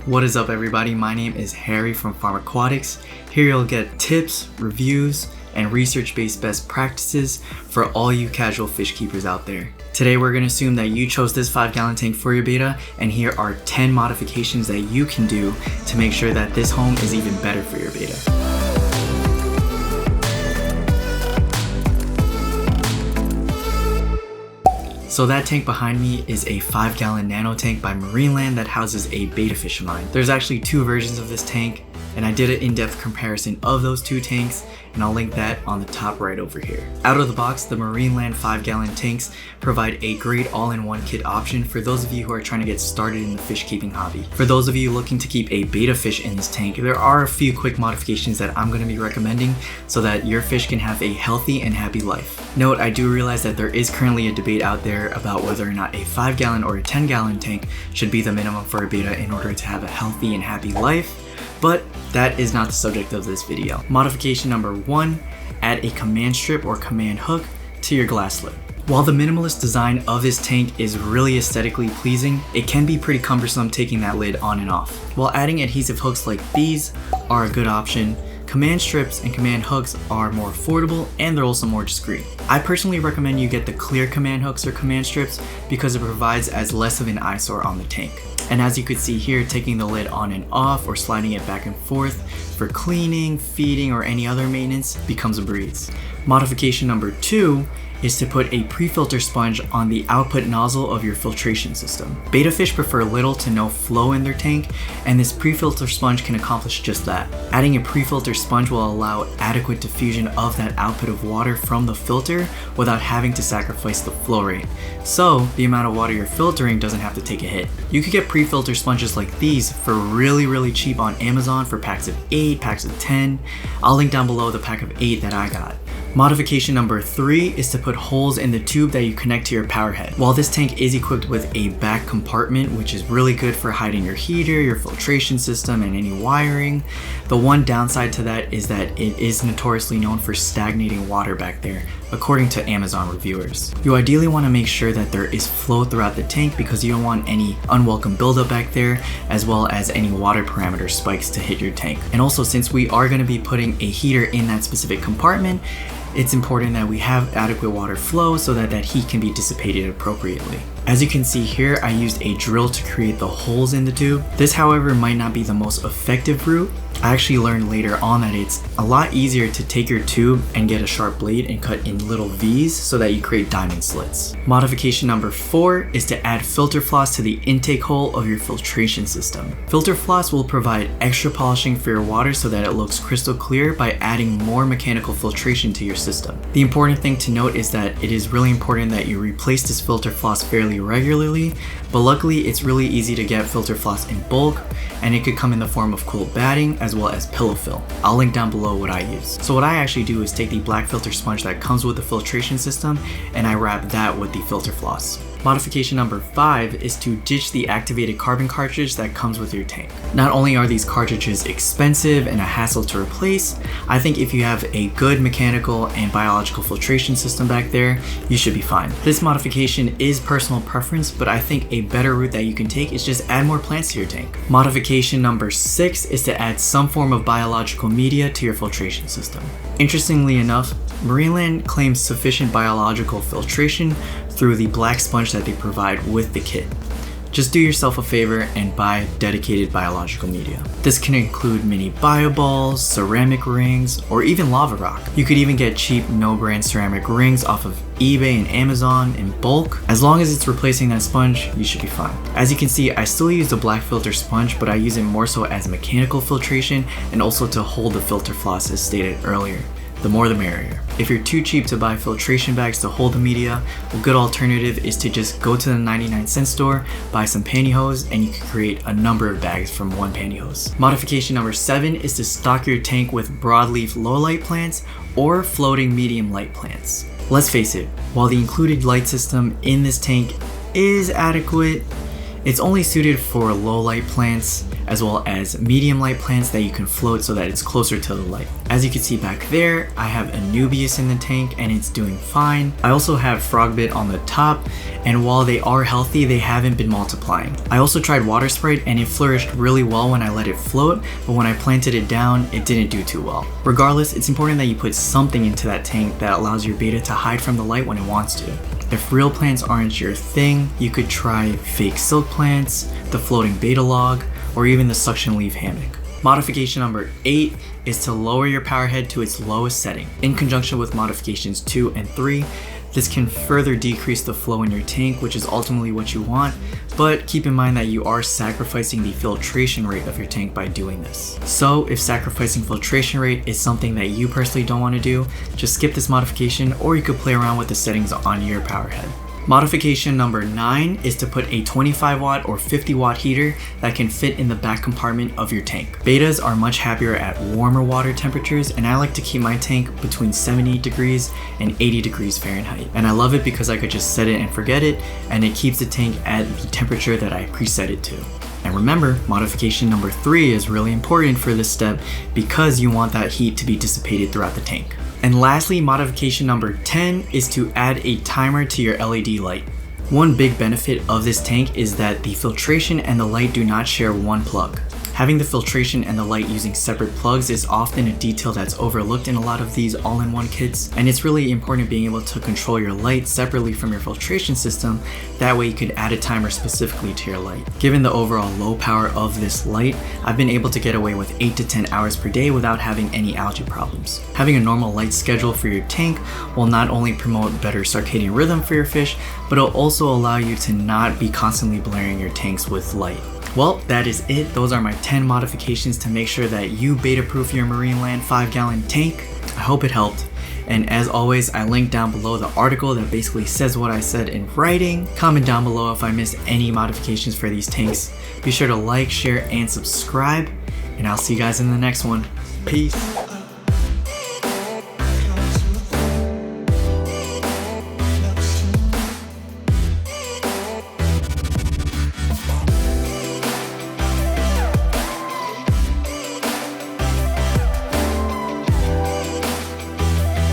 What is up everybody, my name is Harry from Pharmaquatics. Here you'll get tips, reviews, and research-based best practices for all you casual fish keepers out there. Today we're going to assume that you chose this 5-gallon tank for your beta, and here are 10 modifications that you can do to make sure that this home is even better for your beta. So that tank behind me is a 5-gallon nano tank by Marineland that houses a beta fish of mine. There's actually two versions of this tank, and I did an in-depth comparison of those two tanks, and I'll link that on the top right over here. Out of the box, the Marineland 5-gallon tanks provide a great all-in-one kit option for those of you who are trying to get started in the fish keeping hobby. For those of you looking to keep a beta fish in this tank, there are a few quick modifications that I'm going to be recommending so that your fish can have a healthy and happy life. Note, I do realize that there is currently a debate out there about whether or not a 5-gallon or a 10-gallon tank should be the minimum for a beta in order to have a healthy and happy life, but that is not the subject of this video. Modification number 1, add a command strip or command hook to your glass lid. While the minimalist design of this tank is really aesthetically pleasing, it can be pretty cumbersome taking that lid on and off. While adding adhesive hooks like these are a good option, command strips and command hooks are more affordable and they're also more discreet. I personally recommend you get the clear command hooks or command strips because it provides as less of an eyesore on the tank. And as you could see here, taking the lid on and off or sliding it back and forth for cleaning, feeding, or any other maintenance becomes a breeze. Modification number 2 is to put a pre-filter sponge on the output nozzle of your filtration system. Beta fish prefer little to no flow in their tank, and this pre-filter sponge can accomplish just that. Adding a pre-filter sponge will allow adequate diffusion of that output of water from the filter without having to sacrifice the flow rate. So the amount of water you're filtering doesn't have to take a hit. You could get pre-filter sponges like these for really cheap on Amazon for packs of 8, packs of 10. I'll link down below the pack of 8 that I got. Modification number 3 is to put holes in the tube that you connect to your power head. While this tank is equipped with a back compartment, which is really good for hiding your heater, your filtration system, and any wiring, the one downside to that is that it is notoriously known for stagnating water back there, according to Amazon reviewers. You ideally want to make sure that there is flow throughout the tank because you don't want any unwelcome buildup back there, as well as any water parameter spikes to hit your tank. And also, since we are going to be putting a heater in that specific compartment, it's important that we have adequate water flow so that that heat can be dissipated appropriately. As you can see here, I used a drill to create the holes in the tube. This, however, might not be the most effective route. I actually learned later on that it's a lot easier to take your tube and get a sharp blade and cut in little V's so that you create diamond slits. Modification number 4 is to add filter floss to the intake hole of your filtration system. Filter floss will provide extra polishing for your water so that it looks crystal clear by adding more mechanical filtration to your system. The important thing to note is that it is really important that you replace this filter floss fairly regularly, but luckily it's really easy to get filter floss in bulk, and it could come in the form of cool batting as well as pillow fill. I'll link down below what I use. So what I actually do is take the black filter sponge that comes with the filtration system and I wrap that with the filter floss. Modification number 5 is to ditch the activated carbon cartridge that comes with your tank. Not only are these cartridges expensive and a hassle to replace, I think if you have a good mechanical and biological filtration system back there, you should be fine. This modification is personal preference, but I think a better route that you can take is just add more plants to your tank. Modification number 6 is to add some form of biological media to your filtration system. Interestingly enough, Marineland claims sufficient biological filtration through the black sponge that they provide with the kit. Just do yourself a favor and buy dedicated biological media. This can include mini bioballs, ceramic rings, or even lava rock. You could even get cheap no-brand ceramic rings off of eBay and Amazon in bulk. As long as it's replacing that sponge, you should be fine. As you can see, I still use the black filter sponge, but I use it more so as mechanical filtration and also to hold the filter floss as stated earlier. The more the merrier. If you're too cheap to buy filtration bags to hold the media, a good alternative is to just go to the 99-cent store, buy some pantyhose, and you can create a number of bags from one pantyhose. Modification number 7 is to stock your tank with broadleaf low light plants or floating medium light plants. Let's face it, while the included light system in this tank is adequate, It's only suited for low light plants as well as medium light plants that you can float so that it's closer to the light. As you can see back there, I have Anubias in the tank and it's doing fine. I also have Frogbit on the top, and while they are healthy, they haven't been multiplying. I also tried Water Sprite and it flourished really well when I let it float, but when I planted it down, it didn't do too well. Regardless, it's important that you put something into that tank that allows your beta to hide from the light when it wants to. If real plants aren't your thing, you could try fake silk plants, the floating beta log, or even the suction leaf hammock. Modification number 8 is to lower your power head to its lowest setting. In conjunction with modifications 2 and 3, this can further decrease the flow in your tank, which is ultimately what you want, but keep in mind that you are sacrificing the filtration rate of your tank by doing this. So if sacrificing filtration rate is something that you personally don't want to do, just skip this modification, or you could play around with the settings on your power head. Modification number 9 is to put a 25 watt or 50 watt heater that can fit in the back compartment of your tank. Betas are much happier at warmer water temperatures, and I like to keep my tank between 70 degrees and 80 degrees Fahrenheit. And I love it because I could just set it and forget it, and it keeps the tank at the temperature that I preset it to. And remember, modification number 3 is really important for this step because you want that heat to be dissipated throughout the tank. And lastly, modification number 10 is to add a timer to your LED light. One big benefit of this tank is that the filtration and the light do not share one plug. Having the filtration and the light using separate plugs is often a detail that's overlooked in a lot of these all-in-one kits, and it's really important being able to control your light separately from your filtration system. That way you could add a timer specifically to your light. Given the overall low power of this light, I've been able to get away with 8 to 10 hours per day without having any algae problems. Having a normal light schedule for your tank will not only promote better circadian rhythm for your fish, but it'll also allow you to not be constantly blaring your tanks with light. Well, that is it. Those are my 10 modifications to make sure that you beta-proof your Marineland 5-gallon tank. I hope it helped. And as always, I linked down below the article that basically says what I said in writing. Comment down below if I missed any modifications for these tanks. Be sure to like, share, and subscribe. And I'll see you guys in the next one. Peace.